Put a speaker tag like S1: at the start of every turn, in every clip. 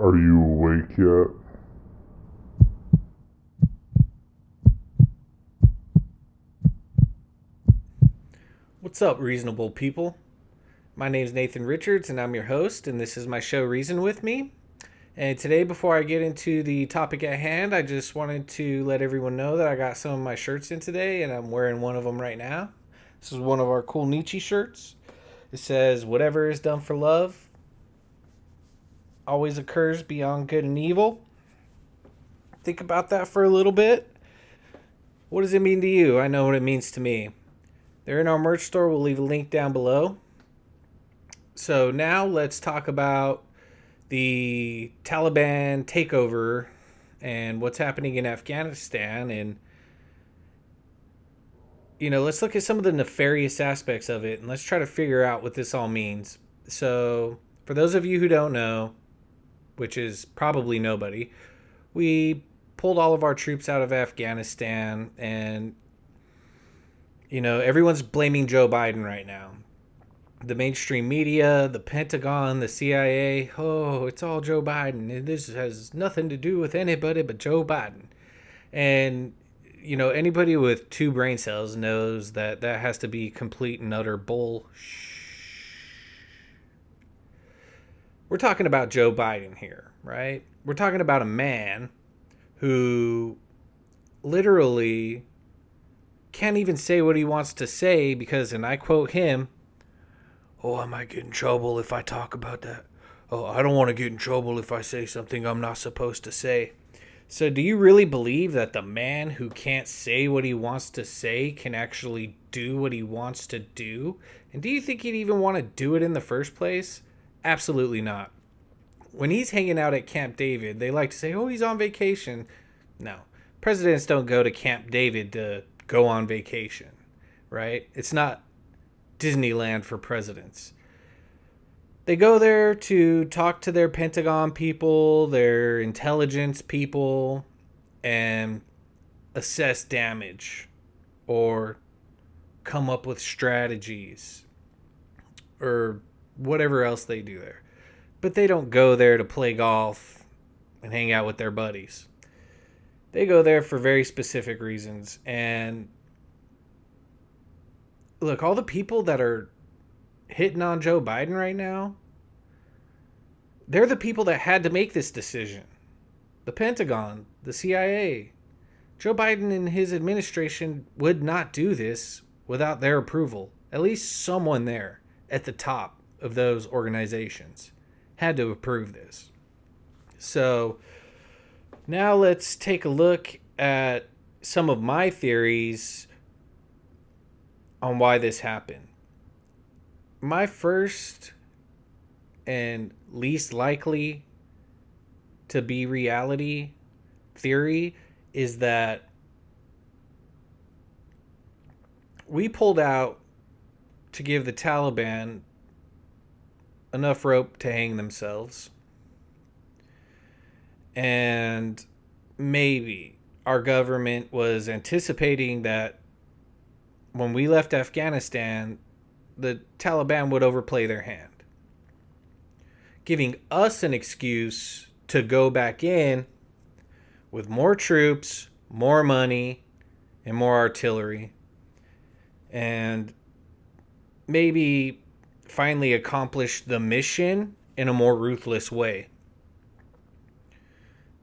S1: Are you awake yet?
S2: What's up, reasonable people? My name is Nathan Richards, and I'm your host, and this is my show Reason With Me. And today, before I get into the topic at hand, I just wanted to let everyone know that I got some of my shirts in today, and I'm wearing one of them right now. This is one of our cool Nietzsche shirts. It says, "Whatever is done for love always occurs beyond good and evil." Think about that for a little bit. What does it mean to you? I know what it means to me. They're in our merch store. We'll leave a link down below. So now let's talk about the Taliban takeover and what's happening in Afghanistan. And, let's look at some of the nefarious aspects of it and let's try to figure out what this all means. So, for those of you who don't know, which is probably nobody, we pulled all of our troops out of Afghanistan, and, everyone's blaming Joe Biden right now. The mainstream media, the Pentagon, the CIA, oh, it's all Joe Biden. And this has nothing to do with anybody but Joe Biden. And, anybody with two brain cells knows that that has to be complete and utter bull. We're talking about Joe Biden here, right? We're talking about a man who literally can't even say what he wants to say because, and I quote him, "Oh, I might get in trouble if I talk about that. Oh, I don't want to get in trouble if I say something I'm not supposed to say." So, do you really believe that the man who can't say what he wants to say can actually do what he wants to do? And do you think he'd even want to do it in the first place? Absolutely not. When he's hanging out at Camp David, they like to say, "Oh, he's on vacation." No. Presidents don't go to Camp David to go on vacation, right? It's not Disneyland for presidents. They go there to talk to their Pentagon people, their intelligence people, and assess damage or come up with strategies or whatever else they do there. But they don't go there to play golf and hang out with their buddies. They go there for very specific reasons. And look, all the people that are hitting on Joe Biden right now, they're the people that had to make this decision. The Pentagon, the CIA. Joe Biden and his administration would not do this without their approval. At least someone there at the top of those organizations had to approve this. So now let's take a look at some of my theories on why this happened. My first and least likely to be reality theory is that we pulled out to give the Taliban enough rope to hang themselves. And maybe our government was anticipating that when we left Afghanistan, the Taliban would overplay their hand, giving us an excuse to go back in with more troops, more money, and more artillery, and maybe finally accomplish the mission in a more ruthless way.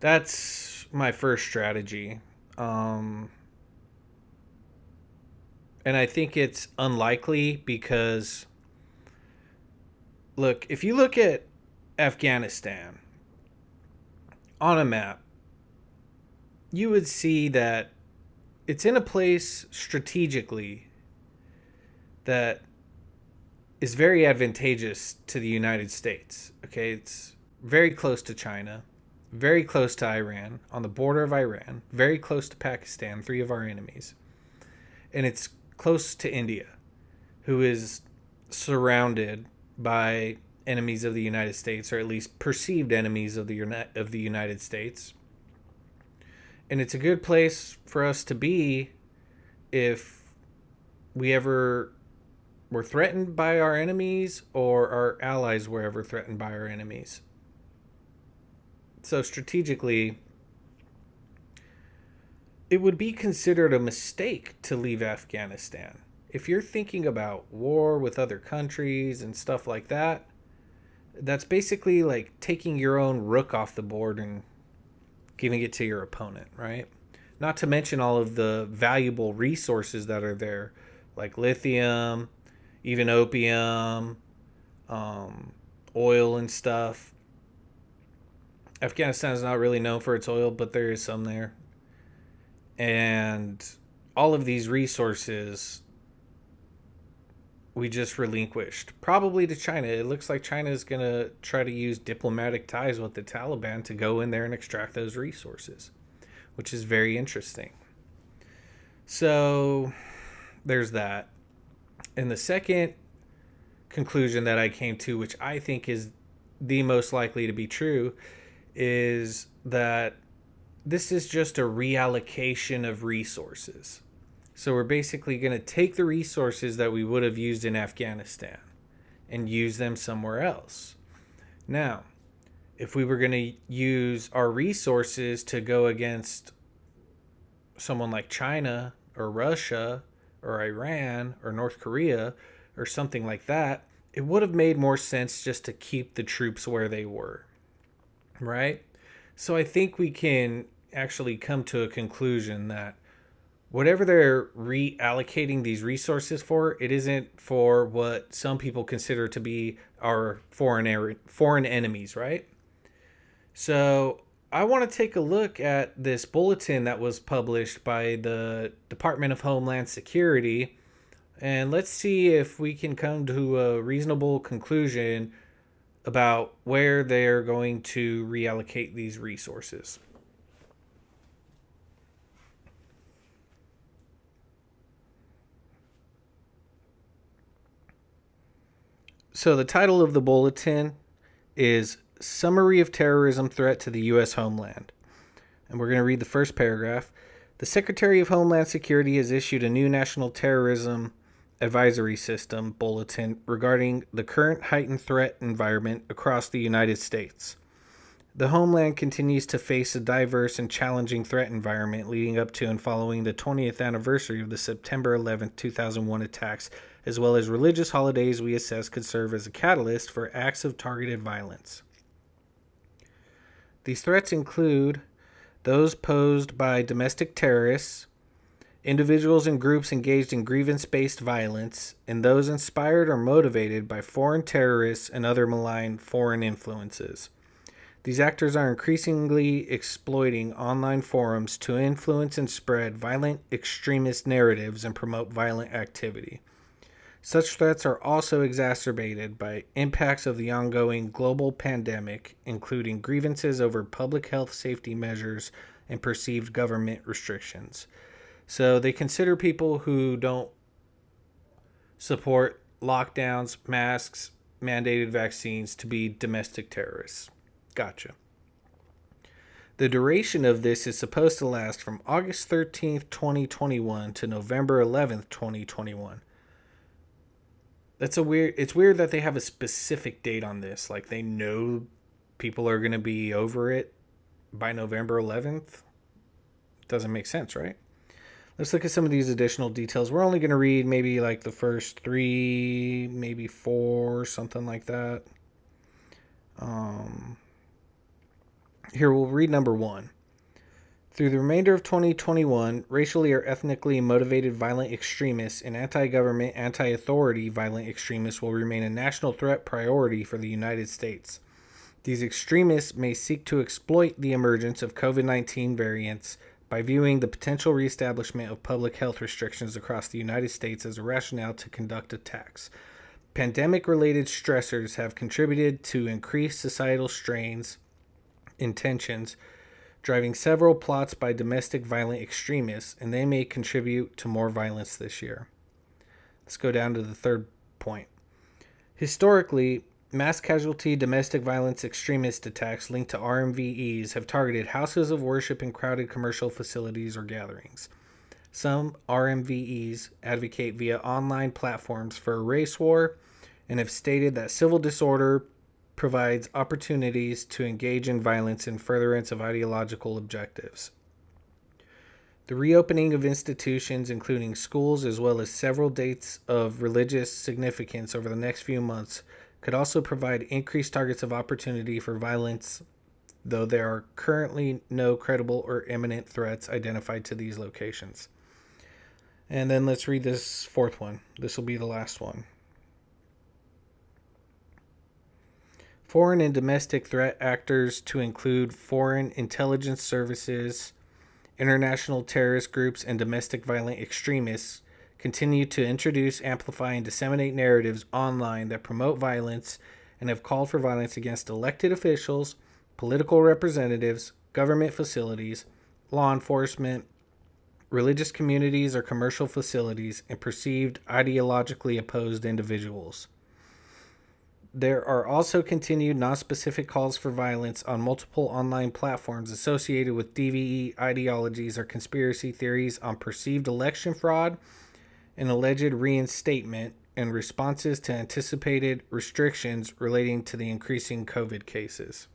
S2: That's my first strategy. And I think it's unlikely because, look, if you look at Afghanistan on a map, you would see that it's in a place strategically that is very advantageous to the United States. Okay, it's very close to China, very close to Iran, on the border of Iran, very close to Pakistan, three of our enemies. And it's close to India, who is surrounded by enemies of the United States, or at least perceived enemies of the United States. And it's a good place for us to be if we ever were threatened by our enemies or our allies were ever threatened by our enemies. So strategically, it would be considered a mistake to leave Afghanistan. If you're thinking about war with other countries and stuff like that, that's basically like taking your own rook off the board and giving it to your opponent, right? Not to mention all of the valuable resources that are there, like lithium, even opium, um, oil and stuff. Afghanistan is not really known for its oil, but there is some there. And all of these resources we just relinquished, probably to China. It looks like China is going to try to use diplomatic ties with the Taliban to go in there and extract those resources, which is very interesting. So there's that. And the second conclusion that I came to, which I think is the most likely to be true, is that this is just a reallocation of resources. So we're basically going to take the resources that we would have used in Afghanistan and use them somewhere else. Now, if we were going to use our resources to go against someone like China or Russia or Iran or North Korea or something like that, it would have made more sense just to keep the troops where they were, right? So I think we can actually come to a conclusion that whatever they're reallocating these resources for, it isn't for what some people consider to be our foreign enemies, right? So I want to take a look at this bulletin that was published by the Department of Homeland Security, and let's see if we can come to a reasonable conclusion about where they're going to reallocate these resources. So the title of the bulletin is Summary of Terrorism Threat to the U.S. Homeland. And we're going to read the first paragraph. The Secretary of Homeland Security has issued a new National Terrorism Advisory System bulletin regarding the current heightened threat environment across the United States. The Homeland continues to face a diverse and challenging threat environment leading up to and following the 20th anniversary of the September 11, 2001 attacks, as well as religious holidays we assess could serve as a catalyst for acts of targeted violence. These threats include those posed by domestic terrorists, individuals and groups engaged in grievance-based violence, and those inspired or motivated by foreign terrorists and other malign foreign influences. These actors are increasingly exploiting online forums to influence and spread violent extremist narratives and promote violent activity. Such threats are also exacerbated by impacts of the ongoing global pandemic, including grievances over public health safety measures and perceived government restrictions. So they consider people who don't support lockdowns, masks, mandated vaccines to be domestic terrorists. Gotcha. The duration of this is supposed to last from August 13th, 2021 to November 11th, 2021. It's weird that they have a specific date on this. Like they know people are going to be over it by November 11th. Doesn't make sense, right? Let's look at some of these additional details. We're only going to read maybe like the first 3, maybe 4, something like that. Here, we'll read number 1. Through the remainder of 2021, racially or ethnically motivated violent extremists and anti-government, anti-authority violent extremists will remain a national threat priority for the United States. These extremists may seek to exploit the emergence of COVID-19 variants by viewing the potential reestablishment of public health restrictions across the United States as a rationale to conduct attacks. Pandemic-related stressors have contributed to increased societal strains and tensions, driving several plots by domestic violent extremists, and they may contribute to more violence this year. Let's go down to the third point. Historically, mass casualty domestic violence extremist attacks linked to RMVEs have targeted houses of worship and crowded commercial facilities or gatherings. Some RMVEs advocate via online platforms for a race war and have stated that civil disorder provides opportunities to engage in violence in furtherance of ideological objectives. The reopening of institutions, including schools, as well as several dates of religious significance over the next few months, could also provide increased targets of opportunity for violence, though there are currently no credible or imminent threats identified to these locations. And then let's read this fourth one. This will be the last one. Foreign and domestic threat actors, to include foreign intelligence services, international terrorist groups, and domestic violent extremists, continue to introduce, amplify, and disseminate narratives online that promote violence and have called for violence against elected officials, political representatives, government facilities, law enforcement, religious communities or commercial facilities, and perceived ideologically opposed individuals. There are also continued non-specific calls for violence on multiple online platforms associated with DVE ideologies or conspiracy theories on perceived election fraud and alleged reinstatement and responses to anticipated restrictions relating to the increasing COVID cases.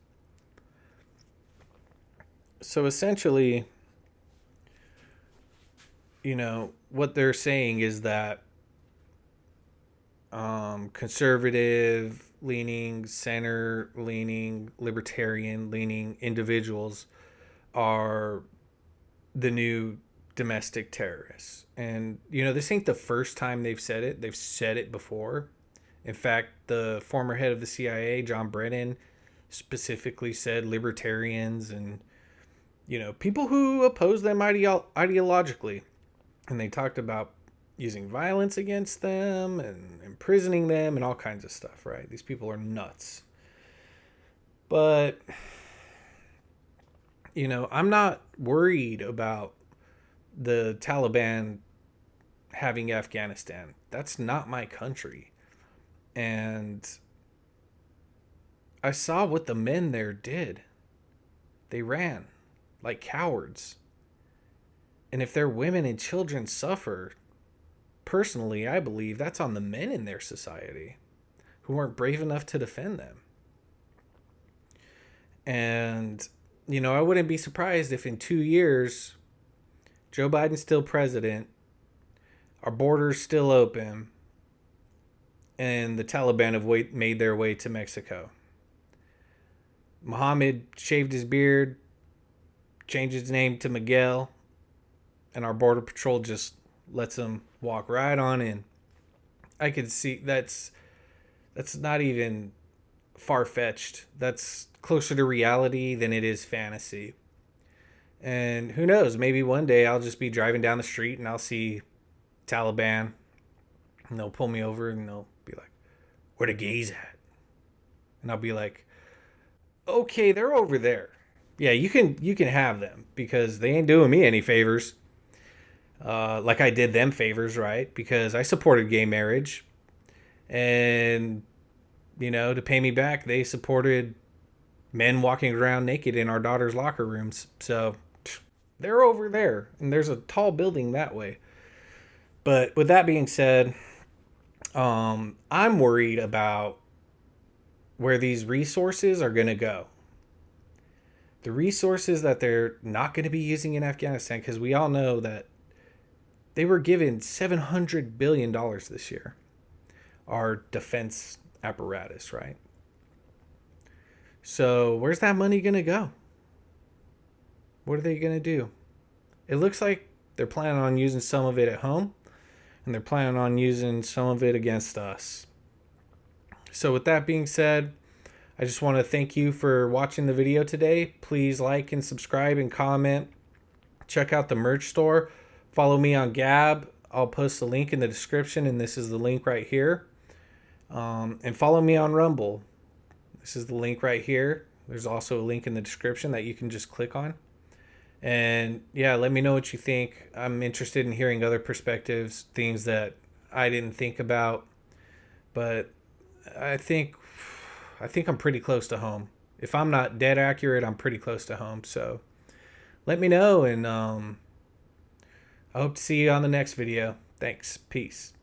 S2: So essentially, what they're saying is that conservative leaning, center leaning, libertarian leaning individuals are the new domestic terrorists. And, this ain't the first time they've said it. They've said it before. In fact, the former head of the CIA, John Brennan, specifically said libertarians and, people who oppose them ideologically. And they talked about using violence against them and imprisoning them and all kinds of stuff, right? These people are nuts. But, I'm not worried about the Taliban having Afghanistan. That's not my country. And I saw what the men there did. They ran like cowards. And if their women and children suffer, personally, I believe that's on the men in their society who weren't brave enough to defend them. And, I wouldn't be surprised if in 2 years, Joe Biden's still president, our border's still open, and the Taliban have made their way to Mexico. Muhammad shaved his beard, changed his name to Miguel, and our border patrol just lets him walk right on in. I could see that's not even far-fetched. That's closer to reality than it is fantasy. And who knows, maybe one day I'll just be driving down the street and I'll see Taliban and they'll pull me over and they'll be like, "Where the gays at?" And I'll be like, "Okay, they're over there. Yeah, you can have them because they ain't doing me any favors. Like I did them favors, right? Because I supported gay marriage. And, to pay me back, they supported men walking around naked in our daughter's locker rooms. So they're over there. And there's a tall building that way. But with that being said, I'm worried about where these resources are going to go. The resources that they're not going to be using in Afghanistan, because we all know that they were given $700 billion this year, our defense apparatus, right? So where's that money going to go? What are they going to do? It looks like they're planning on using some of it at home, and they're planning on using some of it against us. So with that being said, I just want to thank you for watching the video today. Please like and subscribe and comment. Check out the merch store. Follow me on Gab. I'll post the link in the description, and this is the link right here. And follow me on Rumble. This is the link right here. There's also a link in the description that you can just click on. And yeah, let me know what you think. I'm interested in hearing other perspectives, things that I didn't think about. But I think I'm pretty close to home. If I'm not dead accurate, I'm pretty close to home. So let me know, and I hope to see you on the next video. Thanks. Peace.